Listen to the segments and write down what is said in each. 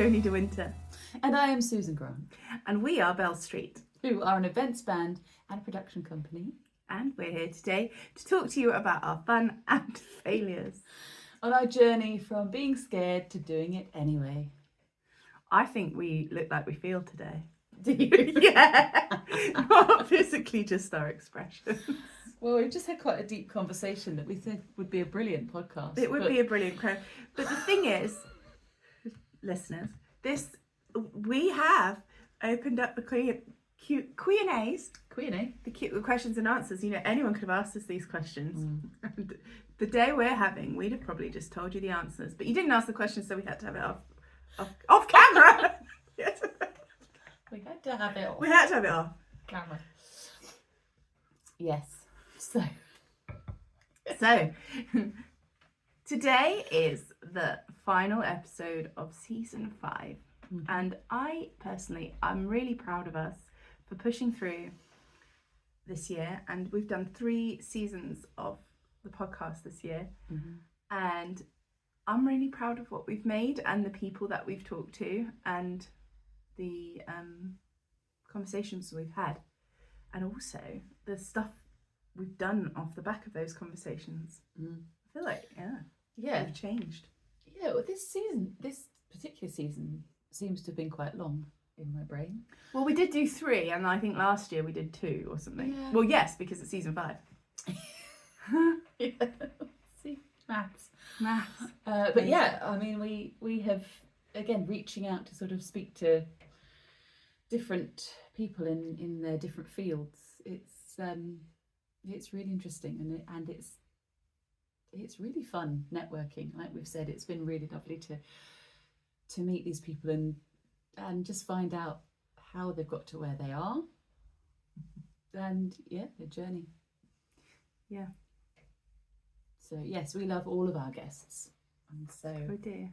Tony De Winter. And I am Susan Grant. And we are Bell Street. Who are an events band and production company. And we're here today to talk to you about our fun and failures. On our journey from being scared to doing it anyway. I think we look like we feel today. Do you? Yeah. Not physically, just our expressions. Well, we've just had quite a deep conversation that we think would be a brilliant podcast. It would be a bbrilliant crowd. But the thing is, listeners, we have opened up the Q&As. Q&A? The questions and answers. You know, anyone could have asked us these questions. And the day we're having, we'd have probably just told you the answers. But you didn't ask the questions, so we had to have it off camera. Yes. We had to have it off. We had to have it off Camera. Yes. So, today is the final episode of season 5. Mm-hmm. And I'm really proud of us for pushing through this year. And we've done 3 seasons of the podcast this year. Mm-hmm. And I'm really proud of what we've made and the people that we've talked to and the conversations we've had. And also the stuff we've done off the back of those conversations. I feel like, we've changed. Yeah, well, this particular season seems to have been quite long in my brain. Well, we did do 3, and I think last year we did 2 or something. Yeah. Well, yes, because it's season 5. Yeah. See, maths. But yeah, I mean, we have, again, reaching out to sort of speak to different people in their different fields. It's really interesting, and it's really fun networking. Like we've said, it's been really lovely to meet these people and just find out how they've got to where they are, and their journey. Yeah. So yes, we love all of our guests, and so we do.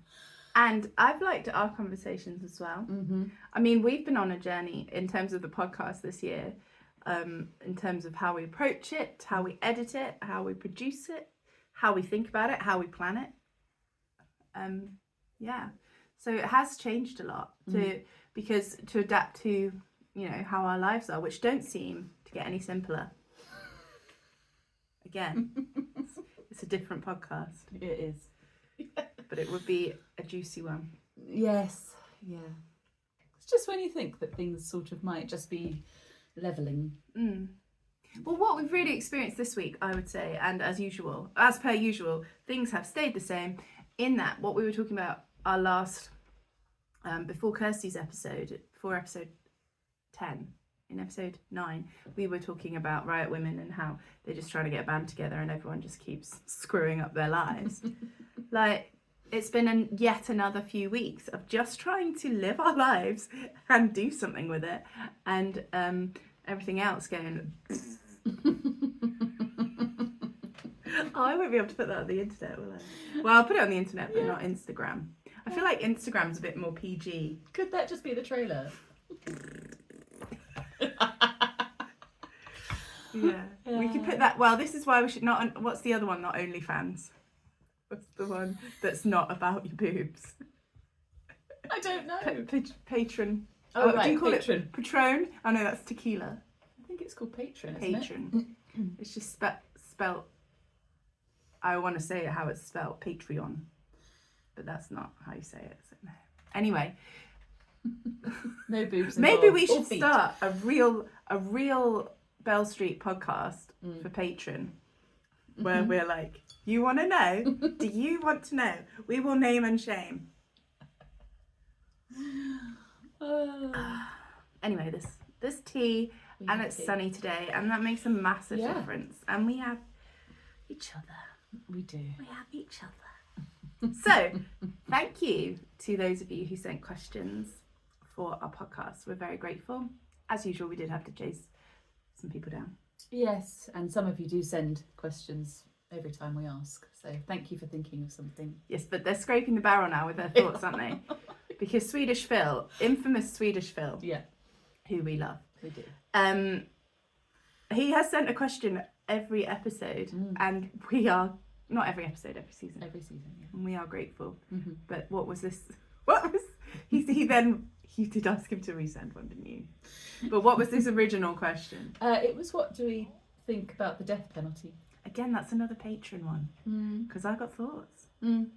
And I've liked our conversations as well. Mm-hmm. I mean, we've been on a journey in terms of the podcast this year. In terms of how we approach it, how we edit it, how we produce it, how we think about it, how we plan it. So it has changed a lot because to adapt to, how our lives are, which don't seem to get any simpler. Again, it's a different podcast. It is. But it would be a juicy one. Yes, yeah. It's just when you think that things sort of might just be levelling. Well, what we've really experienced this week, I would say, and as per usual, things have stayed the same in that what we were talking about our last, before Kirsty's episode, before episode 10, in episode 9, we were talking about Riot Women and how they're just trying to get a band together and everyone just keeps screwing up their lives. It's been yet another few weeks of just trying to live our lives and do something with it, and everything else going. I won't be able to put that on the internet, will I? Well, I'll put it on the internet, but not Instagram. I feel like Instagram's a bit more PG. Could that just be the trailer? Yeah, we could put that. Well, this is why we should not. What's the other one? Not OnlyFans. What's the one that's not about your boobs? I don't know. Patron. Oh, right. Do you call Patron. it Patron? Oh no, that's tequila. I think it's called Patron. Patron. It's just spelt. I want to say it how it's spelled, Patreon, but that's not how you say it. So no. Anyway. No boobs. Maybe we should start a real Bell Street podcast for Patron, where we're like, you want to know? Do you want to know? We will name and shame. Anyway, this tea, and it's sunny today, and that makes a massive difference. And we have each other. We do. We have each other. So, thank you to those of you who sent questions for our podcast. We're very grateful. As usual, we did have to chase some people down. Yes, and some of you do send questions every time we ask. So thank you for thinking of something. Yes, but they're scraping the barrel now with their thoughts, aren't they? Because Swedish Phil, infamous Swedish Phil, who we love. We do. He has sent a question every episode, and we are, not every episode, every season. Every season, yeah. And we are grateful. Mm-hmm. But You did ask him to resend one, didn't you? But what was this original question? It was, what do we think about the death penalty? Again, that's another patron one. Because I got thoughts. Mm.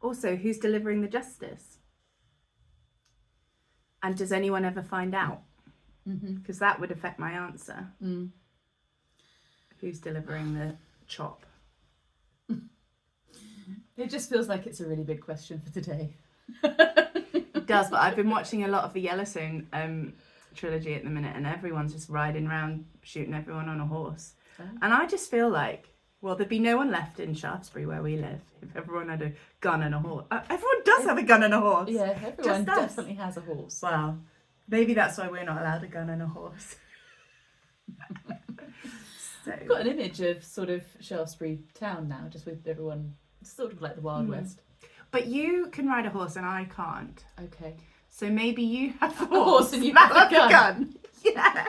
Also, who's delivering the justice? And does anyone ever find out? Because that would affect my answer. Who's delivering the chop? It just feels like it's a really big question for today. It does, but I've been watching a lot of the Yellowstone trilogy at the minute, and everyone's just riding around shooting everyone on a horse. Oh. And I just feel like, well, there'd be no one left in Shaftesbury where we live if everyone had a gun and a horse. Everyone does have a gun and a horse. Yeah, everyone Just us. definitely has a horse. Well, maybe that's why we're not allowed a gun and a horse. So, I've got an image of sort of Shaftesbury town now, just with everyone, sort of like the Wild West. but you can ride a horse and I can't. Okay. So maybe you have a horse and you Matt have a has gun. Yeah.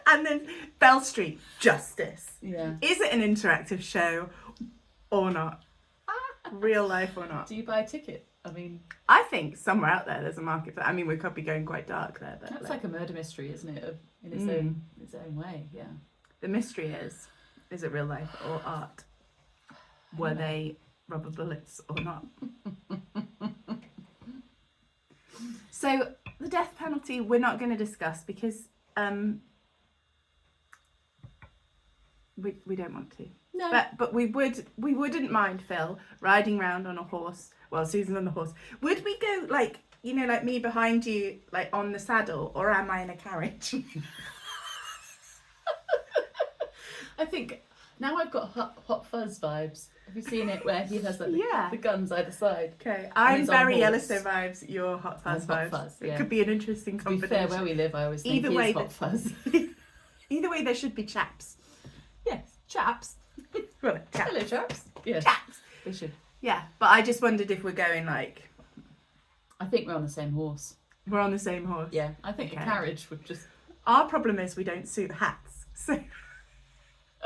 And then Bell Street, justice. Yeah. Is it an interactive show or not? Real life or not? Do you buy a ticket? I mean, I think somewhere out there there's a market for. I mean, we could be going quite dark there, but that's like a murder mystery, isn't it? In its own way. Yeah. the mystery is it real life or art? Were they rubber bullets or not? So the death penalty we're not going to discuss because we don't want to. No. But we wouldn't mind Phil riding round on a horse. Well, Susan on the horse. Would we go like me behind you, like on the saddle, or am I in a carriage? I think now I've got Hot Fuzz vibes. Have you seen it where he has like the guns either side? Okay, I'm he's on very horse. Yellowstone vibes. You're Hot Fuzz I'm Hot vibes. Fuzz, It yeah. could be an interesting To be combination. fair, where we live, I always think Either way, Hot Fuzz. Either way, there should be chaps. Yes, chaps. Well, chaps. Hello, chaps. Yes, Chaps. they should. Yeah, but I just wondered if we're going like I think we're on the same horse. we're on the same horse. Yeah, I think Okay. a carriage would just. Our problem is we don't suit hats. So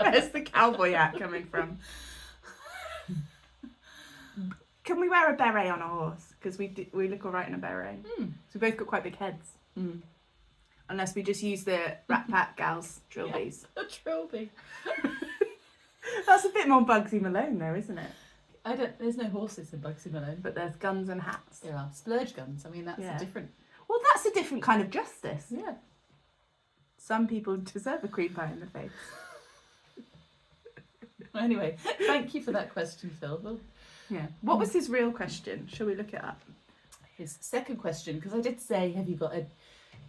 where's the cowboy hat coming from? Can we wear a beret on a horse? Because we look all right in a beret. So we both got quite big heads. Unless we just use the Rat Pack gals trilbies. A trilby. That's a bit more Bugsy Malone though, isn't it? There's no horses in Bugsy Malone. But there's guns and hats. There are splurge guns. I mean, that's Yeah. a different. Well, that's a different kind of justice. Yeah. Some people deserve a cream pie in the face. Anyway, thank you for that question, Phil. Well, Yeah. What was his real question? Shall we look it up? his second question, because I did say, have you got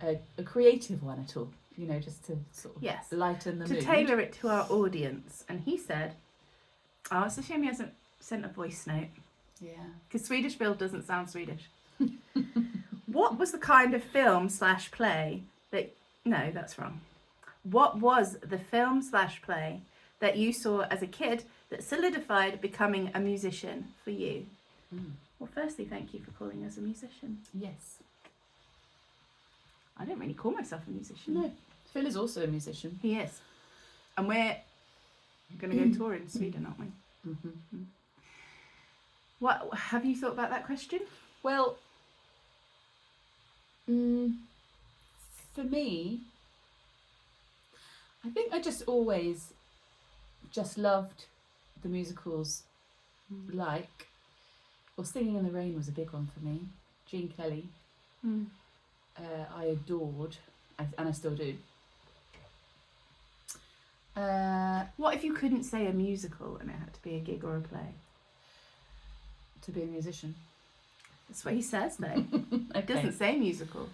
a creative one at all? You know, just to sort of Yes. lighten the To mood. tailor it to our audience. And he said, oh, it's a shame he hasn't sent a voice note. Yeah. Because Swedish Bill doesn't sound Swedish. What was the kind of film/play that... No, that's wrong. What was the film/play that you saw as a kid that solidified becoming a musician for you? Well, firstly, thank you for calling us a musician. Yes. I don't really call myself a musician. No. Phil is also a musician. He is. And we're going to go tour in Sweden, aren't we? Mm-hmm. What have you thought about that question? Well, for me, I think I just always just loved the musicals. Like, well, Singing in the Rain was a big one for me. Gene Kelly, I adored, and I still do. What if you couldn't say a musical and it had to be a gig or a play? To be a musician. That's what he says, though. It Okay. doesn't say musical.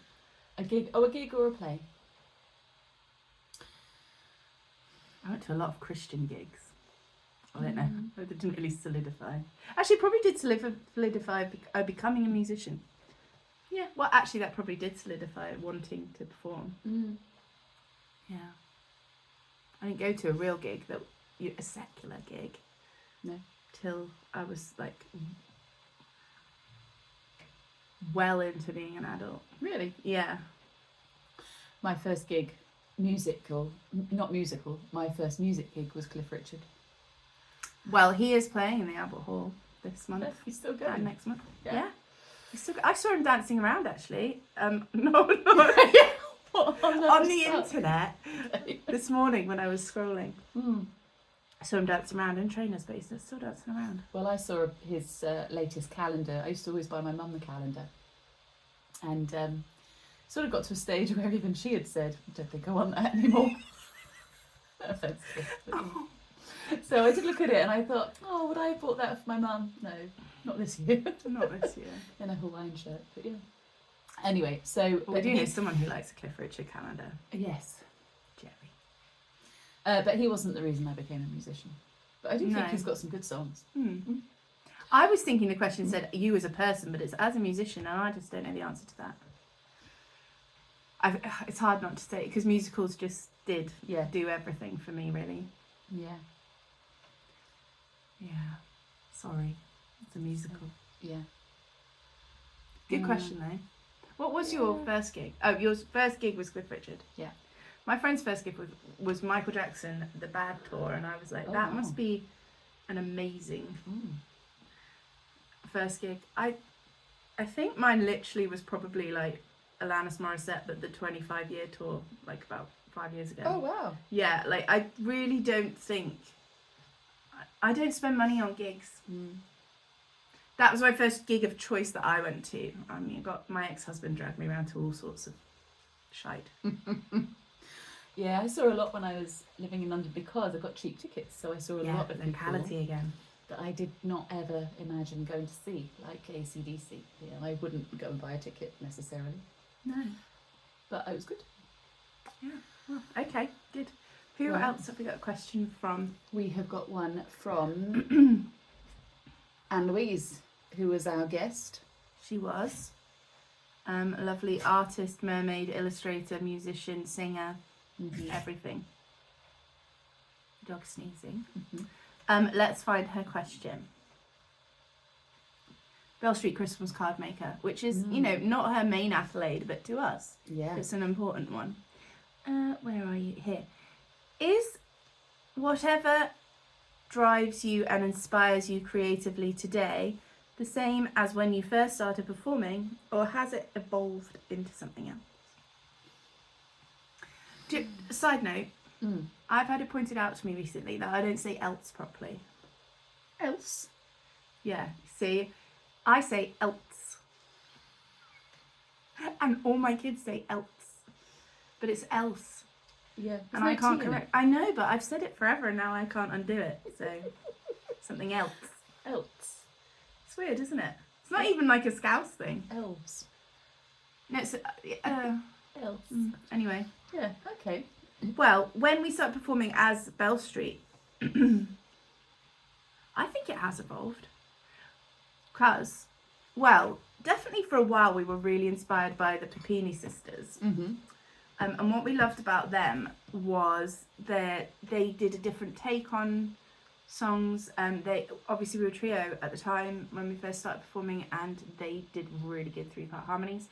A gig or a play. I went to a lot of Christian gigs. I don't know. It didn't really solidify. Actually, it probably did solidify becoming a musician. Yeah. Well, actually, that probably did solidify wanting to perform. Yeah. I didn't go to a real gig, a secular gig. No. Till I was like well into being an adult. Really? Yeah. My first gig, not musical, my first music gig was Cliff Richard. Well, he is playing in the Albert Hall this month. He's still And going. next month. Yeah. Yeah. I saw him dancing around actually. No, on the internet this morning when I was scrolling. I saw him dancing around in trainers, but he's still dancing around. Well, I saw his latest calendar. I used to always buy my mum the calendar, and sort of got to a stage where even she had said, "I don't think I want that anymore." Oh. So I did look at it and I thought, oh, would I have bought that for my mum? No, not this year. Not this year. In a Hawaiian shirt, but yeah. Anyway, so... Well, we do know someone who likes a Cliff Richard calendar. Yes. Jerry. But he wasn't the reason I became a musician. But I do think he's got some good songs. I was thinking the question said you as a person, but it's as a musician, and I just don't know the answer to that. It's hard not to say, because musicals just did do everything for me, really. Yeah. Yeah. Sorry. It's a musical. Yeah. Good question, though. What was your first gig? Oh, your first gig was Cliff Richard. Yeah. My friend's first gig was Michael Jackson, the Bad Tour, and I was like, that must be an amazing first gig. I think mine literally was probably like Alanis Morissette, but the 25-year tour, like about 5 years ago. Oh, wow. Yeah, like I really don't think... I don't spend money on gigs. That was my first gig of choice that I went to. I mean, my ex-husband dragged me around to all sorts of shite. Yeah, I saw a lot when I was living in London because I got cheap tickets, so I saw a lot of locality people again that I did not ever imagine going to see, like AC/DC. Yeah, I wouldn't go and buy a ticket necessarily. No. But it was good. Yeah. Well, okay, good. Who else have we got a question from? We have got one from Anne-Louise, who was our guest. She was. A lovely artist, mermaid, illustrator, musician, singer, everything. Dog sneezing. Let's find her question. Bell Street Christmas card maker, which is, not her main accolade, but to us, it's an important one. Where are you? Here. Is whatever drives you and inspires you creatively today the same as when you first started performing, or has it evolved into something else? Side note, I've had it pointed out to me recently that I don't say else properly. Else? Yeah, see, I say else. And all my kids say else. But it's else. Yeah. And I can't correct. I know, but I've said it forever and now I can't undo it. So, something else. Else. It's weird, isn't it? It's not even like a Scouse thing. Elves. No, it's Else. Anyway. Yeah, okay. Well, when we started performing as Bell Street, I think it has evolved. Because, well, definitely for a while we were really inspired by the Papini sisters. And what we loved about them was that they did a different take on songs. They obviously we were a trio at the time when we first started performing, and they did really good 3-part harmonies.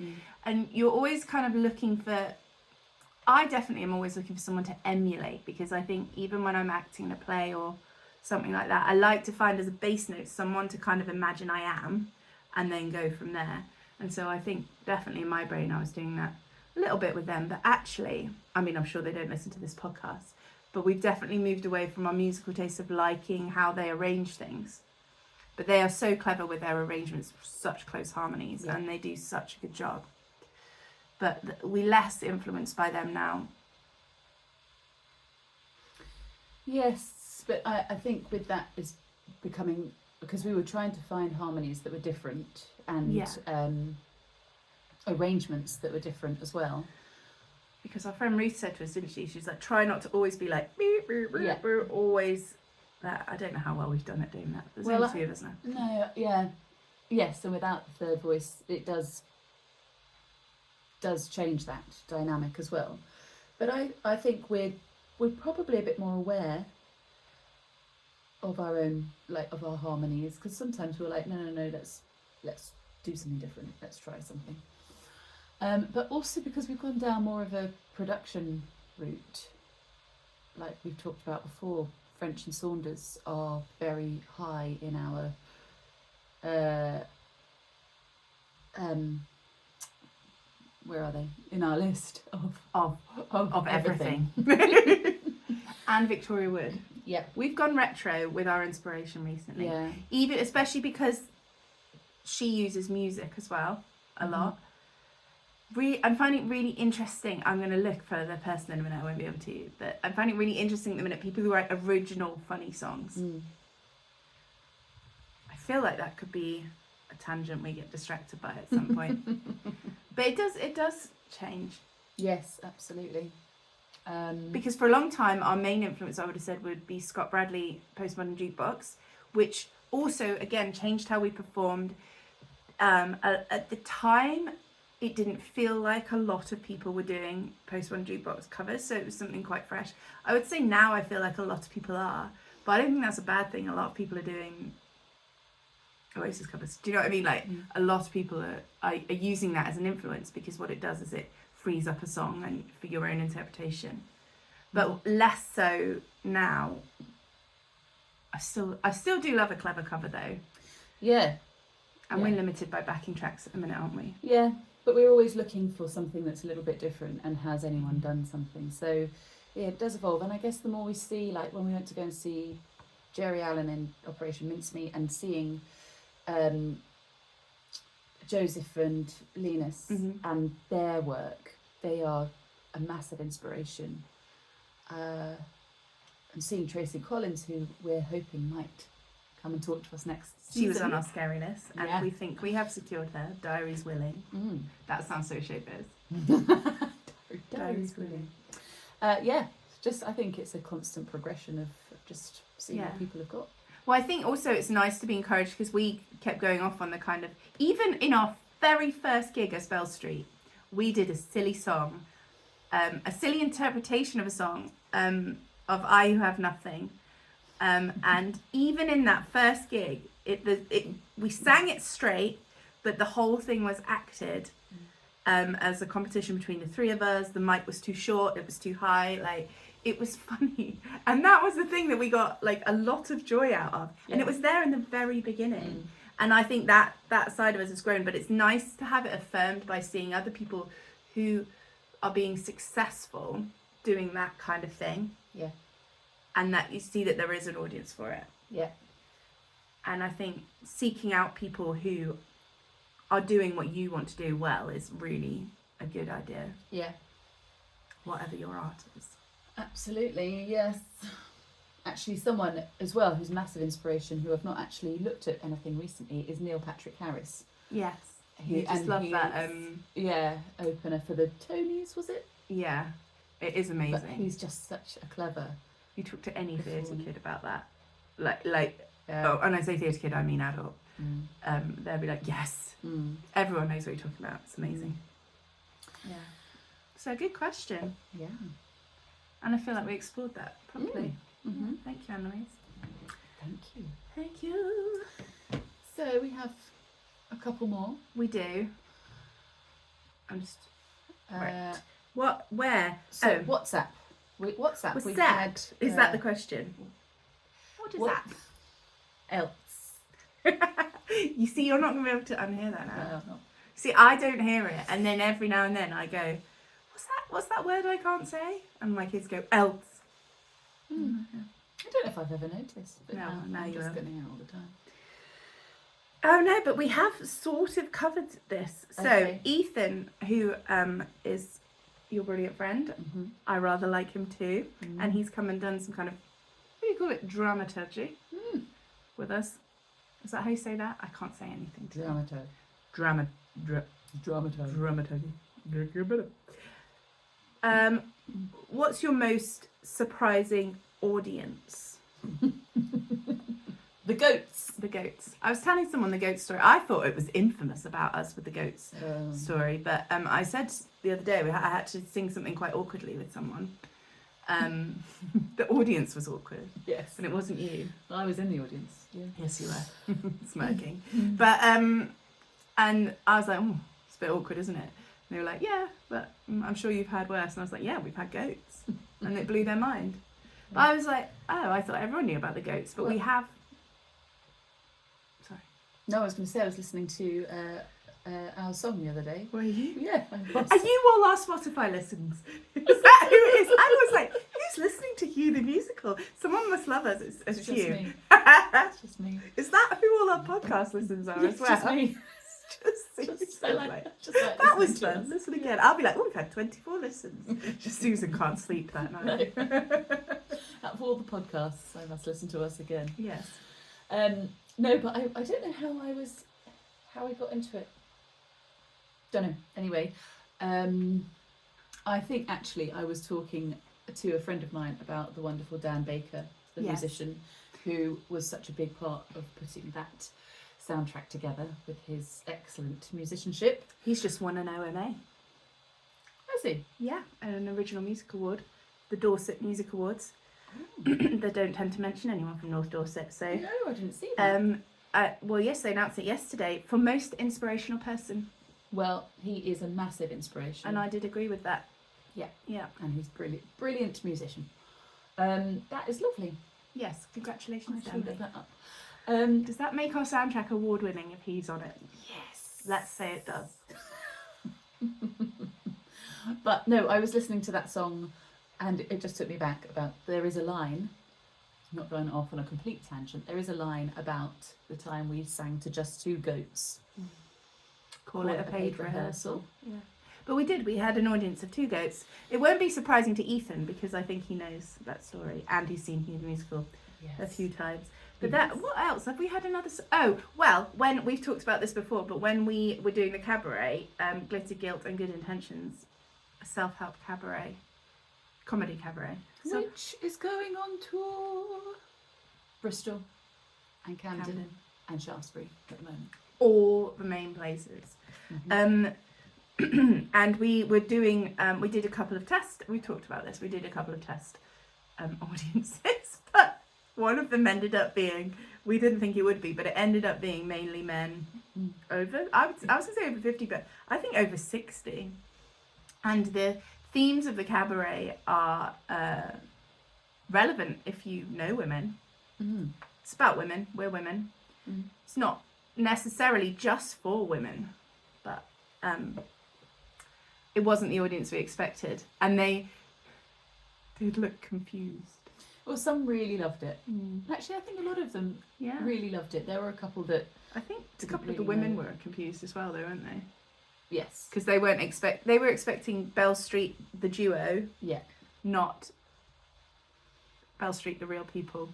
And you're always kind of looking for... I definitely am always looking for someone to emulate, because I think even when I'm acting in a play or something like that, I like to find as a bass note someone to kind of imagine I am and then go from there. And so I think definitely in my brain I was doing that a little bit with them, but actually, I mean, I'm sure they don't listen to this podcast, but we've definitely moved away from our musical taste of liking how they arrange things. But they are so clever with their arrangements, such close harmonies, and they do such a good job. But we're less influenced by them now. Yes, but I think with that is becoming, because we were trying to find harmonies that were different and arrangements that were different as well. Because our friend Ruth said to us, didn't she? She's like, try not to always be like, we're always that. I don't know how well we've done at doing that. There's only two of us now. No, yeah. Yes, and without the third voice, it does change that dynamic as well. But I think we're probably a bit more aware of our own, like, of our harmonies, because sometimes we're like, no, let's do something different, let's try something. But also because we've gone down more of a production route, like we've talked about before. French and Saunders are very high in our where are they in our list Of everything. And Victoria Wood. Yeah. We've gone retro with our inspiration recently. Yeah. Even especially because she uses music as well a lot. I'm finding it really interesting. I'm going to look for the person in a minute. I won't be able to, but I'm finding it really interesting at the minute. People who write original funny songs. I feel like that could be a tangent we get distracted by at some point. But it does change. Yes, absolutely. Because for a long time, our main influence, I would have said, would be Scott Bradley, Postmodern Jukebox, which also, again, changed how we performed. At the time, it didn't feel like a lot of people were doing Postmodern Jukebox covers, so it was something quite fresh. I would say now I feel like a lot of people are, but I don't think that's a bad thing. A lot of people are doing Oasis covers. Do you know what I mean? Like, a lot of people are using that as an influence, because what it does is it frees up a song and for your own interpretation. But less so now. I still do love a clever cover though. Yeah. And we're limited by backing tracks at the minute, aren't we? Yeah, but we're always looking for something that's a little bit different, and has anyone done something? So yeah, it does evolve. And I guess the more we see, like when we went to go and see Jerry Allen in Operation Mincemeat, and seeing Joseph and Linus and their work, they are a massive inspiration. And seeing Tracy Collins, who we're hoping might come and talk to us next season. She was on our scary list, and we think we have secured her. Diary's willing. That sounds so showbiz. Diary's willing. Just I think it's a constant progression of just seeing what people have got. Well, I think also it's nice to be encouraged, because we kept going off on the kind of, even in our very first gig at Spell Street, we did a silly song, a silly interpretation of a song of I Who Have Nothing. And even in that first gig, we sang it straight, but the whole thing was acted as a competition between the three of us. The mic was too short, it was too high, like it was funny, and that was the thing that we got like a lot of joy out of. And it was there in the very beginning. And I think that side of us has grown, but it's nice to have it affirmed by seeing other people who are being successful doing that kind of thing. Yeah. And that you see that there is an audience for it. Yeah. And I think seeking out people who are doing what you want to do well is really a good idea. Yeah. Whatever your art is. Absolutely, yes. Actually, someone as well who's massive inspiration, who I've not actually looked at anything recently, is Neil Patrick Harris. Yes. You just love that. Opener for the Tonys, was it? Yeah. It is amazing. But he's just such a clever. You talk to any theatre kid about that, oh, and I say theatre kid, I mean adult. They'll be like, yes, everyone knows what you're talking about. It's amazing. Yeah. So good question. Yeah. And I feel like we explored that properly. Thank you, Annalise. Thank you. Thank you. So we have a couple more. We do. I'm just. Right. What? Where? So WhatsApp. WhatsApp. What's We've that? had, Is that the question? What is that? Else. You see, you're not going to be able to unhear that now. No, I'm not. See, I don't hear it, and then every now and then I go, what's that word I can't say? And my kids go, else. I don't know if I've ever noticed. But No, now I'm you just will. getting it all the time. Oh no, but we have sort of covered this. So Okay. Ethan, who is your brilliant friend, I rather like him too, and he's come and done some kind of, what do you call it, dramaturgy with us. Is that how you say that? I can't say anything. Dramaturgy. What's your most surprising audience? The goats. The goats. I was telling someone the goat story. I thought it was infamous about us with the goats story, but I said the other day I had to sing something quite awkwardly with someone. The audience was awkward. Yes. And it wasn't you. I was in the audience. Yeah. Yes, you were. Smirking. But, and I was like, it's a bit awkward, isn't it? And they were like, yeah, but I'm sure you've had worse. And I was like, yeah, we've had goats. And it blew their mind. But I was like, oh, I thought everyone knew about the goats, but we have... Sorry. No, I was going to say I was listening to our song the other day. Were you? Yeah, I was. Are you all our Spotify listens? Is that who it is? I was like, who's listening to You the Musical? Someone must love us. It's It's you. just me. It's just me. Is that who all our podcast listens are as It's well? just me. Just I like that listening was to fun. us. Listen again. I'll be like, oh, we've had 24 listens. Just Susan can't sleep that night. Out of all the podcasts, I must listen to us again. Yes. No, but I don't know how I got into it. Don't know. Anyway, I think actually I was talking to a friend of mine about the wonderful Dan Baker, the Yes. musician, who was such a big part of putting that soundtrack together with his excellent musicianship. He's just won an OMA. Has he? Yeah, an original music award, the Dorset Music Awards. Oh. They don't tend to mention anyone from North Dorset, so. No, I didn't see that. Well, yes, they announced it yesterday for most inspirational person, Well, he is a massive inspiration. and I did agree with that. Yeah. Yeah. And he's brilliant musician. That is lovely. Yes, congratulations, I should Dan. look that up. Does that make our soundtrack award-winning if he's on it? Yes. Let's say it does. But no, I was listening to that song and it just took me back about there is a line, not going off on a complete tangent, there is a line about the time we sang to Just Two Goats. Call it a paid rehearsal. Yeah. But we did. We had an audience of 2 goats. It won't be surprising to Ethan because I think he knows that story and he's seen You the Musical a few times. But Yes. what else? Have we had another... Oh, well, when we've talked about this before, but when we were doing the cabaret, Glitter, Guilt and Good Intentions, a self-help cabaret, comedy cabaret. So, Which is going on tour? Bristol and Camden and Shaftesbury at the moment. all the main places. Mhm. And we were doing, we did a couple of tests. We talked about this. We did a couple of test audiences, but one of them ended up being, we didn't think it would be, but it ended up being mainly men over, I was going to say over 50, but I think over 60. And the themes of the cabaret are relevant if you know women. Mm. It's about women. We're women. Mm. It's not necessarily just for women, but it wasn't the audience we expected, and they did look confused. Well, some really loved it. Actually, I think a lot of them Yeah, really loved it. There were a couple that, I think a didn't couple of the really women know. were confused as well, though, weren't they? yes, Because they weren't they were expecting Bell Street the duo, yeah. not Bell Street the real people.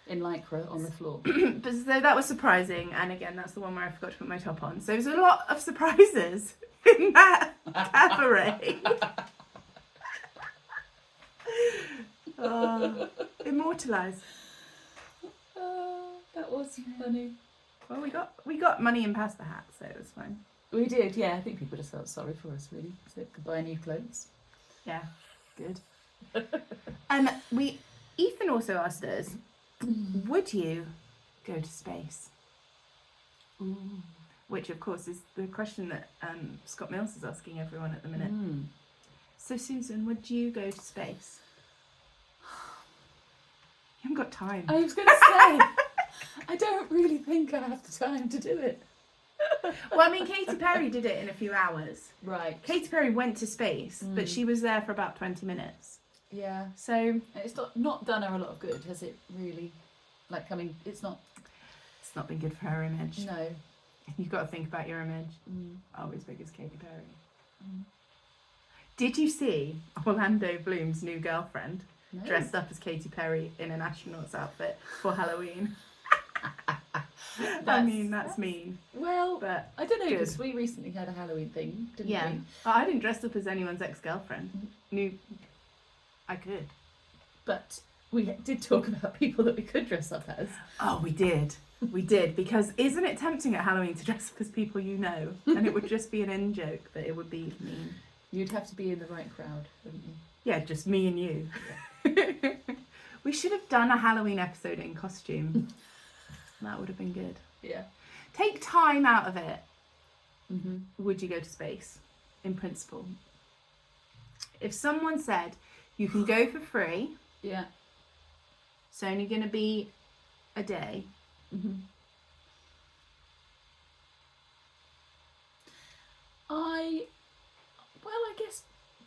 In lycra on the floor. But so that was surprising, and again, that's the one where I forgot to put my top on. So there's a lot of surprises in that cabaret. Immortalised. That was funny. Well, we got money in past the hat, so it was fine. We did, yeah. I think people just felt sorry for us, really. So they could buy new clothes. Yeah, good. Ethan also asked us, would you go to space? Ooh. Which, of course, is the question that Scott Mills is asking everyone at the minute. So, Susan, would you go to space? You haven't got time. I was going to say, I don't really think I have the time to do it. Well, I mean, Katy Perry did it in a few hours. Right. Katy Perry went to space, but she was there for about 20 minutes. Yeah. So It's not done her a lot of good, has it, really? Like, it's not... it's not been good for her image. No. You've got to think about your image. Always big as Katy Perry. Did you see Orlando Bloom's new girlfriend No. dressed up as Katy Perry in an astronaut's outfit for Halloween? I mean, that's mean. Well, But I don't know, good. because we recently had a Halloween thing, didn't yeah, we? I didn't dress up as anyone's ex-girlfriend. I could. But we did talk about people that we could dress up as. Oh, we did. We did, because isn't it tempting at Halloween to dress up as people you know? And it would just be an in-joke, but it would be mean. You'd have to be in the right crowd, wouldn't you? Yeah, just me and you. We should have done a Halloween episode in costume. That would have been good. Yeah. Take time out of it. Mm-hmm. Would you go to space? In principle. If someone said you can go for free, Yeah. it's only going to be a day, Mm-hmm. I guess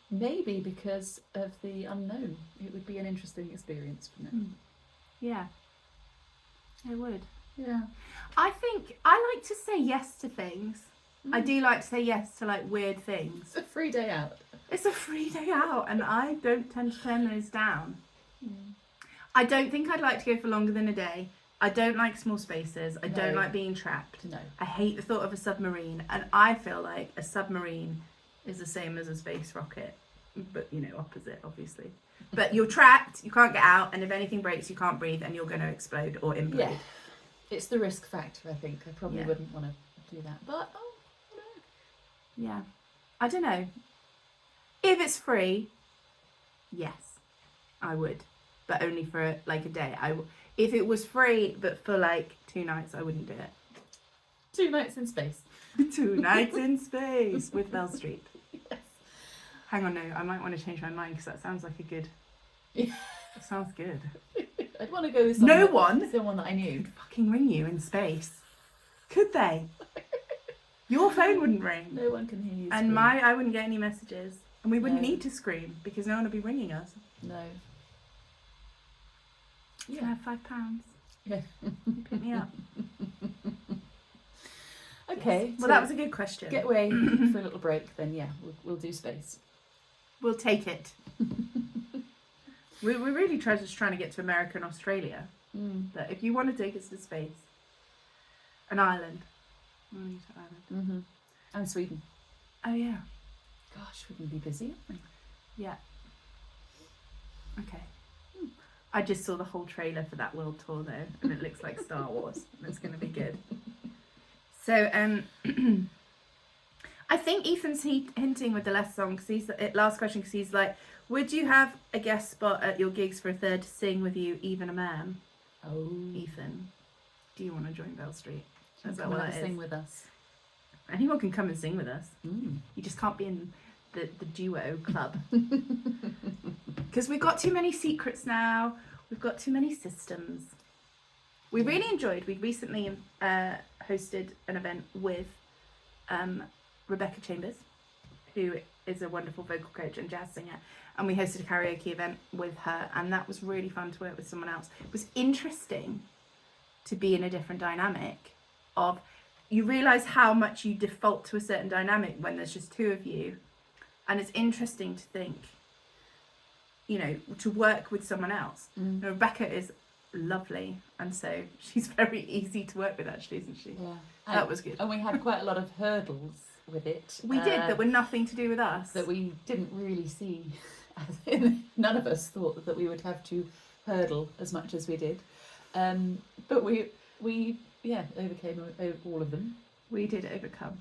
maybe because of the unknown. It would be an interesting experience, wouldn't it? Yeah, it would. Yeah. I think I like to say yes to things. I do like to say yes to like weird things. It's a free day out. It's a free day out, and I don't tend to turn those down. I don't think I'd like to go for longer than a day. I don't like small spaces. I don't No. like being trapped. No. I hate the thought of a submarine, and I feel like a submarine is the same as a space rocket, but opposite, obviously. But you're trapped, you can't get out, and if anything breaks, you can't breathe, and you're going to explode or implode. Yeah. It's the risk factor, I think. I probably Yeah. wouldn't want to do that. But, Yeah. I don't know. If it's free, yes, I would. But only for like a day. If it was free, but for like 2 nights, I wouldn't do it. 2 nights in space. 2 nights in space with Bell Street. Yes. Hang on, no, I might want to change my mind because that sounds like a good... Yeah. That sounds good. I'd want to go with Someone that I knew. could fucking ring you in space. Could they? Your phone wouldn't ring. No one can hear you. And scream. I wouldn't get any messages. And we wouldn't No. need to scream because no one would be ringing us. No. Can I have £5? Yeah. You pick me up. Okay. Well, that was a good question. Get away for a little break, then yeah, we'll do space. We'll take it. We're really trying to get to America and Australia. But if you want to take us to space, an island. We'll need to island. Mm-hmm. And Sweden. Oh yeah. Gosh, we can be busy, aren't we? Yeah. Okay. I just saw the whole trailer for that world tour though, and it looks like Star Wars. It's going to be good. So I think Ethan's hinting with the last song because last question because he's like, would you have a guest spot at your gigs for a third to sing with you, even a man? Oh. Ethan, do you want to join Bell Street? Is Is that that what what that sing is? with us? Anyone can come and sing with us. Mm. You just can't be in the duo club. Because we've got too many secrets now. We've got too many systems. We really enjoyed. We recently hosted an event with Rebecca Chambers, who is a wonderful vocal coach and jazz singer. And we hosted a karaoke event with her. And that was really fun to work with someone else. It was interesting to be in a different dynamic of... You realise how much you default to a certain dynamic when there's just 2 of you. And it's interesting to think, to work with someone else. Mm. Now, Rebecca is lovely, and so she's very easy to work with, actually, isn't she? Yeah. That was good. And we had quite a lot of hurdles with it. We did, that were nothing to do with us. That we didn't really see. None of us thought that we would have to hurdle as much as we did. But we overcame all of them. We did overcome.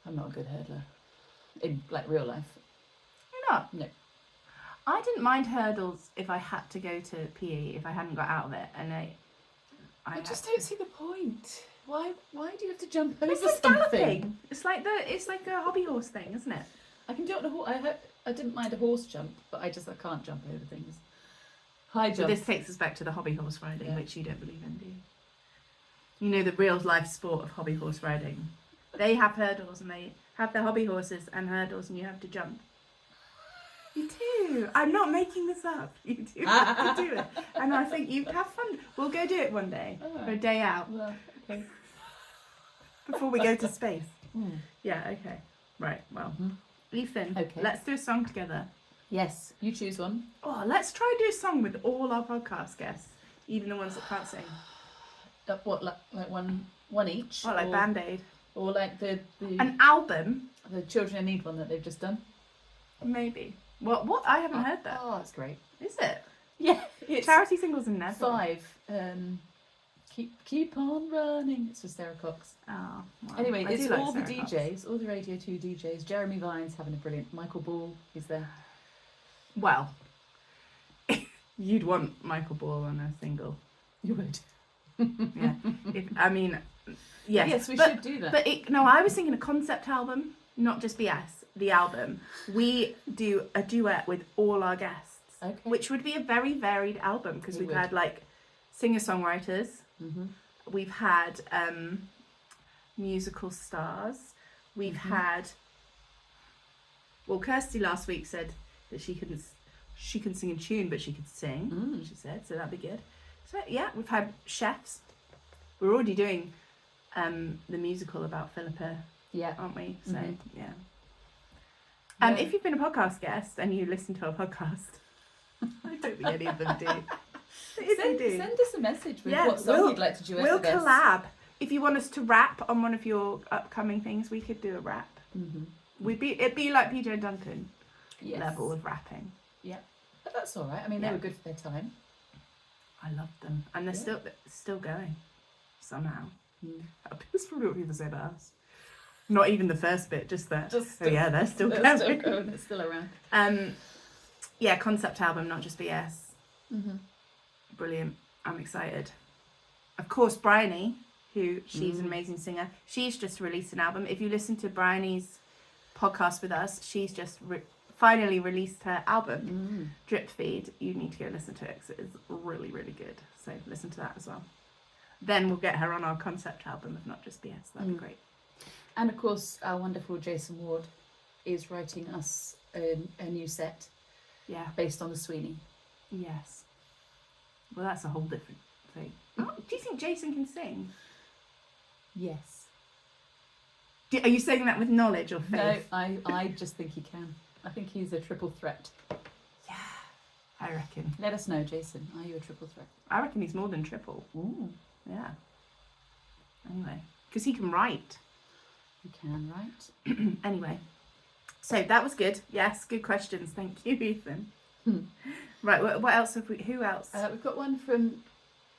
I'm not a good hurdler in like real life. You're not? No. I didn't mind hurdles if I had to go to PE, if I hadn't got out of it, and I just don't see the point. Why do you have to jump over It's like something? galloping. It's like a hobby horse thing, isn't it? I can do it on a horse. I didn't mind a horse jump, but I can't jump over things. High But jump. this takes us back to the hobby horse riding, Yeah. which you don't believe in, do you? You know the real life sport of hobby horse riding. They have hurdles and they have their hobby horses and hurdles and you have to jump. You do. I'm not making this up. You do have to do it. And I think you have fun. We'll go do it one day for a day out Well, okay. before we go to space. Mm. Yeah, okay. Right, well. Mhm. Ethan, Okay. let's do a song together. Yes, you choose one. Oh, let's try and do a song with all our podcast guests, even the ones that can't sing. What, like one each? Oh, like or, Band-Aid. Or like the An album, Children in Need one that they've just done? maybe. What? I haven't heard that. Oh, that's great. Is it? Yeah, it's Charity singles in there. 5. Keep on running. It's for Sarah Cox. Oh, well, Anyway, I it's do like all the Sarah Cox. DJs, all the Radio 2 DJs. Jeremy Vine's having a brilliant. Michael Ball is there. Well, you'd want Michael Ball on a single. You would. Yeah. Yes. Yes, we but, should do that. But I was thinking a concept album, not just BS. The album. We do a duet with all our guests, Okay. which would be a very varied album because It we've would. had like singer-songwriters. Mm-hmm. We've had musical stars. We've Mhm. had Well, Kirsty last week said that she couldn't sing in tune, but she could sing. She said, so that'd be good. So yeah, we've had chefs. We're already doing the musical about Philippa, aren't we? So yeah. If you've been a podcast guest and you listen to our podcast, I don't think any of them do. Send us a message with what song you'd like to duet with us. We'll collab. If you want us to rap on one of your upcoming things, we could do a rap. It'd be like PJ and Duncan level of rapping. Yeah, but that's all right. I mean, they were good for their time. I loved them, and they're still going somehow. That's probably what people say about us. Not even the first bit, just that. They're still going. They're still around. Concept album, not just BS. Brilliant. I'm excited. Of course, Bryony, she's an amazing singer. She's just released an album. If you listen to Bryony's podcast with us, she's just finally released her album, Drip Feed. You need to go listen to it because it is really, really good. So listen to that as well. Then we'll get her on our concept album of Not Just BS. That'd be great. And of course, our wonderful Jason Ward is writing us a new set. Yeah. Based on the Sweeney. Yes. Well, that's a whole different thing. Do you think Jason can sing? Yes. Are you saying that with knowledge or faith? No, I just think he can. I think he's a triple threat. Yeah, I reckon. Let us know, Jason. Are you a triple threat? I reckon he's more than triple. Ooh. Yeah. Anyway, because he can write. He can write. Anyway, so that was good. Yes, good questions. Thank you, Ethan. Right, what else have we? Who else? We've got one from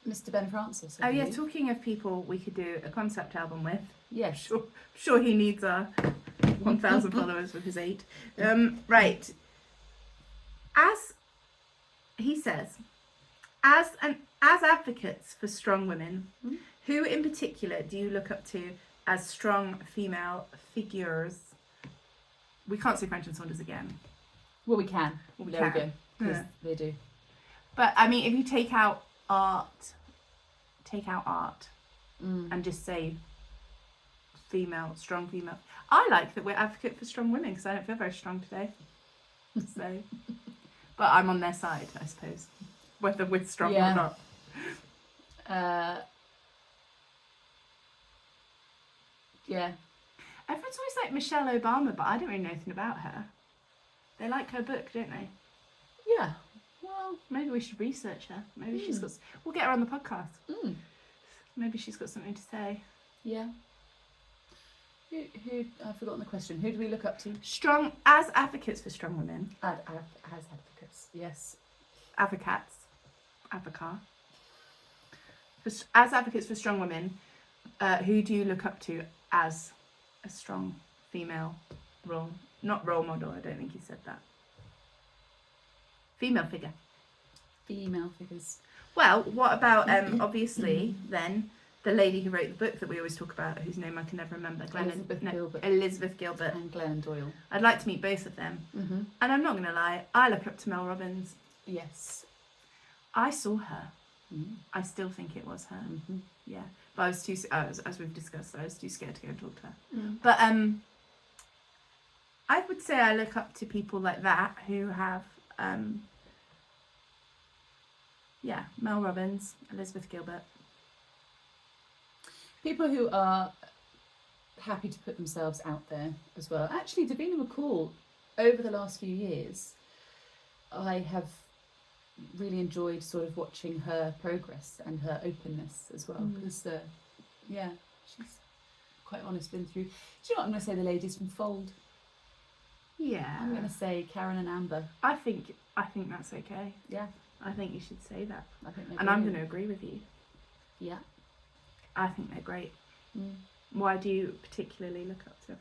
Mr. Ben Francis. Oh yeah, talking of people we could do a concept album with. Yeah, sure he needs our 1,000 followers with his 8. Right. As he says, as advocates for strong women, who in particular do you look up to as strong female figures? We can't say French and Saunders again. Well, we can. We go. Because they do. But I mean, if you take out art, and just say strong female. I like that we're advocate for strong women because I don't feel very strong today. So, but I'm on their side, I suppose, whether we're strong or not. Yeah. Everyone's always like Michelle Obama, but I don't really know anything about her. They like her book, don't they? Yeah. Well, maybe we should research her. Maybe she's got. We'll get her on the podcast. Maybe she's got something to say. Yeah. Who? I've forgotten the question. Who do we look up to? Strong as advocates for strong women. As advocates. Yes. Advocates. Advocar. As advocates for strong women, who do you look up to as a strong female not role model? I don't think you said that. Female figure. Female figures. Well, what about obviously then the lady who wrote the book that we always talk about, whose name I can never remember, Elizabeth Gilbert and Glennon Doyle. I'd like to meet both of them. And I'm not going to lie, I look up to Mel Robbins. Yes. I saw her. I still think it was her. Yeah, but I was too. As we've discussed, I was too scared to go and talk to her. But I would say I look up to people like that who have. Mel Robbins, Elizabeth Gilbert. People who are happy to put themselves out there as well. Actually, Davina McCall, over the last few years, I have really enjoyed sort of watching her progress and her openness as well. Because, she's quite honest, been through. Do you know what I'm going to say? The ladies from Fold. Yeah. I'm going to say Karen and Amber. I think that's okay. Yeah. I think you should say that. I think and I'm going to agree with you. Yeah. I think they're great. Why do you particularly look up to them?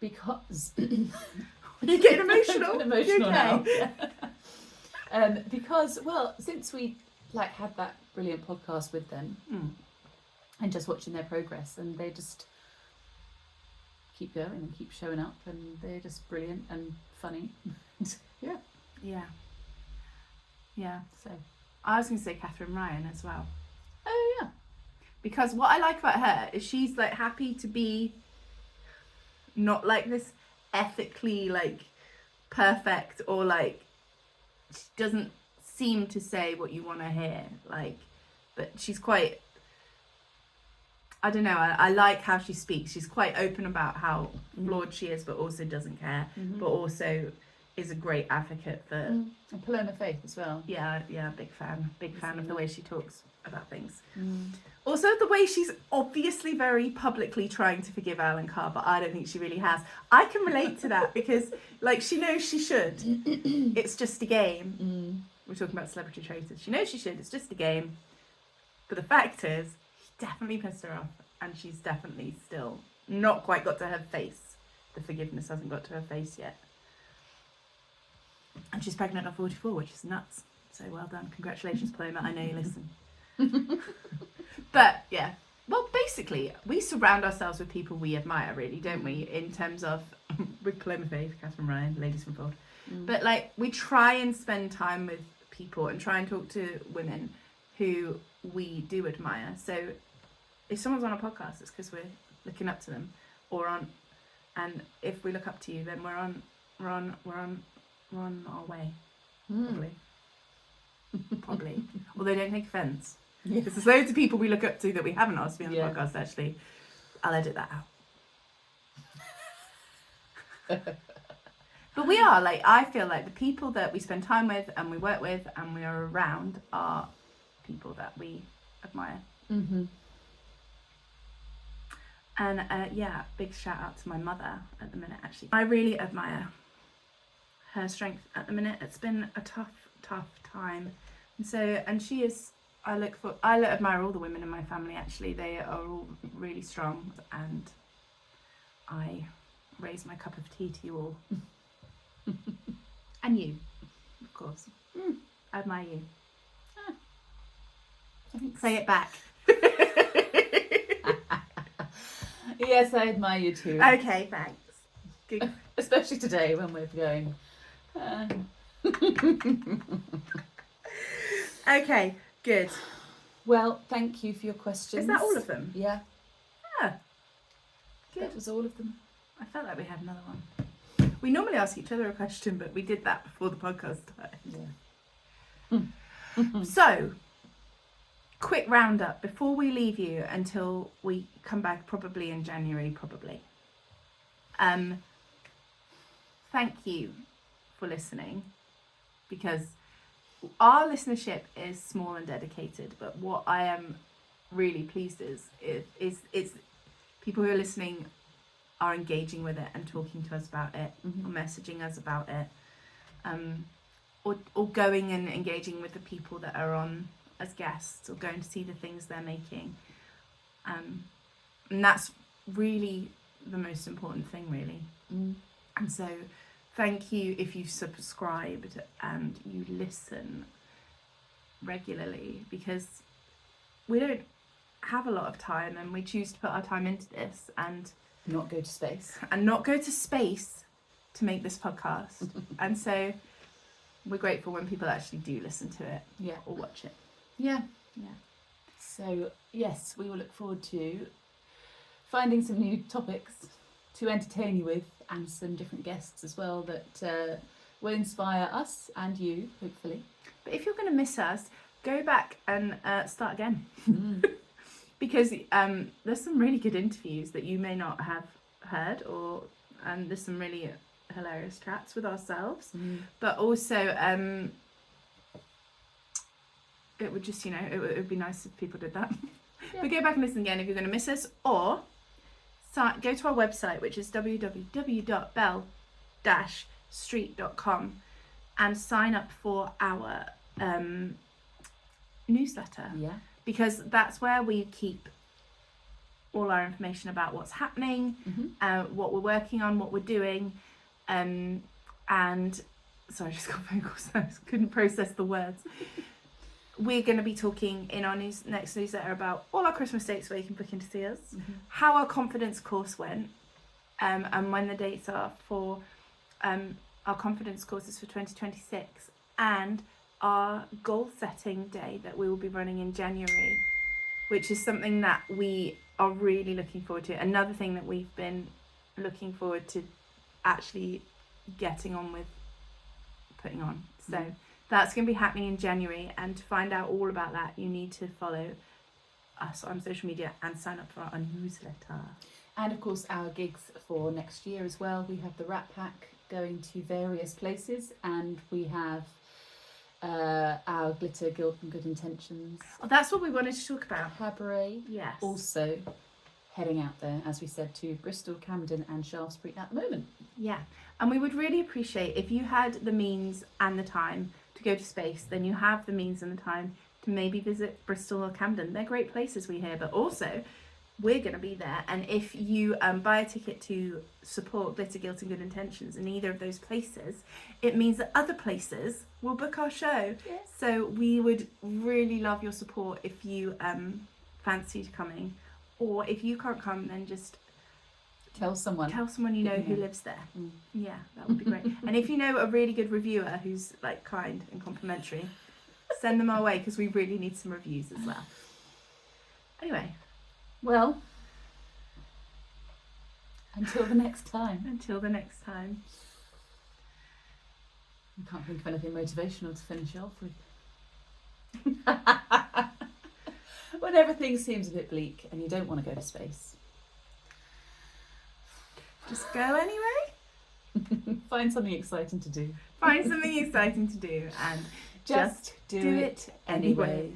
Because... You're getting emotional? Emotional now. Yeah. Because, well, since we had that brilliant podcast with them and just watching their progress, and they just keep going and keep showing up, and they're just brilliant and funny. Yeah. So I was going to say Catherine Ryan as well. Oh yeah. Because what I like about her is she's happy to be not like this ethically like perfect, or like she doesn't seem to say what you want to hear, like, but she's quite, I don't know, I like how she speaks. She's quite open about how flawed she is, but also doesn't care, but also is a great advocate for And Paloma Faith as well. yeah, big fan of the way she talks about things. Also the way she's obviously very publicly trying to forgive Alan Carr, but I don't think she really has. I can relate to that because like she knows she should. It's just a game. We're talking about celebrity traitors. She knows she should, it's just a game. But the fact is, he definitely pissed her off, and she's definitely still not quite got to her face. The forgiveness hasn't got to her face yet. And she's pregnant at 44, which is nuts. So well done. Congratulations, Paloma. I know you listen. But yeah, well, basically, we surround ourselves with people we admire, really, don't we? In terms of, with Paloma Faith, Catherine Ryan, Ladies from Fold. But like, we try and spend time with people and try and talk to women who we do admire. So if someone's on a podcast, it's because we're looking up to them, and if we look up to you, then we're on our way, probably. Although don't take offence, because there's loads of people we look up to that we haven't asked to be on the podcast. Actually, I'll edit that out. But we are like, I feel like the people that we spend time with and we work with and we are around are people that we admire. And big shout out to my mother at the minute. Actually, I really admire her strength at the minute. It's been a tough time, and she is. I admire all the women in my family. Actually, they are all really strong, and I raise my cup of tea to you all, and you, of course. I admire you. Say it back. Yes, I admire you too. Okay, thanks. Good. Especially today when we're going. Okay, good. Well, thank you for your questions. Is that all of them? Yeah. Yeah. Good. That was all of them. I felt like we had another one. We normally ask each other a question, but we did that before the podcast started. Yeah. So, quick roundup before we leave you until we come back, probably in January, probably. Thank you for listening, because our listenership is small and dedicated, but what I am really pleased is people who are listening are engaging with it and talking to us about it, or messaging us about it, or going and engaging with the people that are on as guests, or going to see the things they're making, and that's really the most important thing, really. And so thank you if you've subscribed and you listen regularly, because we don't have a lot of time and we choose to put our time into this and not go to space to make this podcast. And so we're grateful when people actually do listen to it, or watch it. Yeah. So yes, we will look forward to finding some new topics to entertain you with, and some different guests as well that will inspire us and you, hopefully. But if you're going to miss us, go back and start again. Because there's some really good interviews that you may not have heard, and there's some really hilarious chats with ourselves. But also it would just, it would be nice if people did that. But go back and listen again if you're going to miss us, or go to our website, which is www.bell-street.com, and sign up for our newsletter. Because that's where we keep all our information about what's happening, what we're working on, what we're doing, and sorry, I just got phone calls, so I couldn't process the words. We're going to be talking in our next newsletter about all our Christmas dates where you can book in to see us, how our confidence course went, and when the dates are for our confidence courses for 2026, and our goal setting day that we will be running in January, which is something that we are really looking forward to. Another thing that we've been looking forward to actually getting on with putting on. So that's going to be happening in January, and to find out all about that, you need to follow us on social media and sign up for our newsletter. And of course, our gigs for next year as well. We have the Rat Pack going to various places, and we have our Glitter, Guilt and Good Intentions Oh, that's what we wanted to talk about. cabaret. Yes. Also heading out there, as we said, to Bristol, Camden and Shaftesbury at the moment. Yeah, and we would really appreciate if you had the means and the time to go to space, then you have the means and the time to maybe visit Bristol or Camden. They're great places, we hear, but also we're going to be there. And if you buy a ticket to support Glitter, Guilt and Good Intentions in either of those places, it means that other places will book our show. Yes. So we would really love your support if you fancied coming, or if you can't come, then just Tell someone you know who Yeah. lives there. Mm. Yeah, that would be great. And if you know a really good reviewer who's like kind and complimentary, send them our way, because we really need some reviews as well. Anyway, Well, until the next time. until the next time. I can't think of anything motivational to finish off with. When everything seems a bit bleak and you don't want to go to space, Just go anyway. find something exciting to do. Find something exciting to do and Just do it anyway.